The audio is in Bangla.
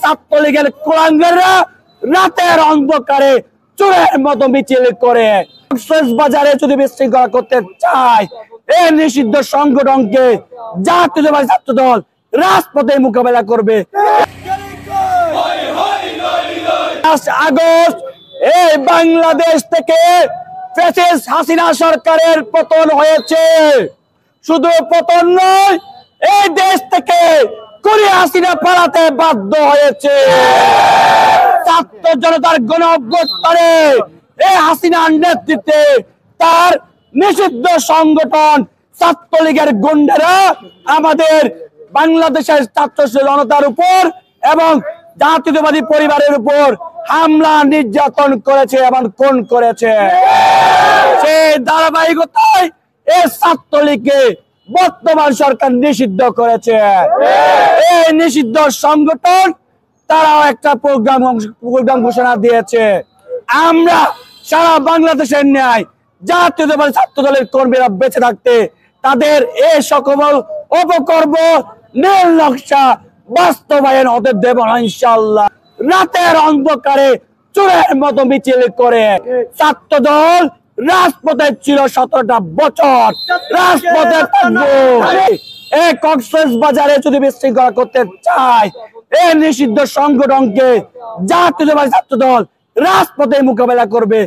ছাত্রলীগের কুলাঙ্গাররা রাতের অন্ধকারে চোরের মতো মিছিল করে বাজারে যদি বিশৃঙ্খলা করতে চায় এই নিষিদ্ধ সংগঠনকে জাতীয়তাবাদী ছাত্র দল রাজপথে মোকাবেলা করবে। আগস্ট এই বাংলাদেশ থেকে ফ্যাসিস্ট হাসিনা সরকারের পতন হয়েছে। শুধু পতন নয়, এই দেশ থেকে কোরিয়া হাসিনা পালাতে বাধ্য হয়েছে। ছাত্র জনতার গণ অভ্যুত্থানে এই হাসিনার নেতৃত্বে তার নিষিদ্ধ সংগঠন ছাত্রলীগের গুন্ডারা আমাদের বাংলাদেশের ছাত্র জনতার উপর এবং জাতীয়তাবাদী পরিবারের উপর হামলা নির্যাতন করেছে এবং খুন করেছে। সেই ধারাবাহিকতায় এই ছাত্রলীগকে বর্তমান সরকার নিষিদ্ধ করেছে। এই নিষিদ্ধ সংগঠন তারাও একটা প্রোগ্রাম ঘোষণা দিয়েছে। আমরা সারা বাংলাদেশের ন্যায় জাতীয়তাবাদী ছাত্র দলের কর্মীরা বেঁচে থাকতে তাদের এই সকল অপকর্ম নীল নকশা বাস্তবায়ন হতে দেব না ইনশাআল্লাহ। রাতের অন্ধকারে চোরের মতো মিছিল করে ছাত্র দল রাজপথে ছিল 17টা বছর, রাজপথে থাকবো। এই কক্সবাজারে যদি বিশৃঙ্খলা করতে চায় এই নিষিদ্ধ সংগঠনকে জাতীয়তাবাদী ছাত্র দল রাজপথে মোকাবেলা করবে।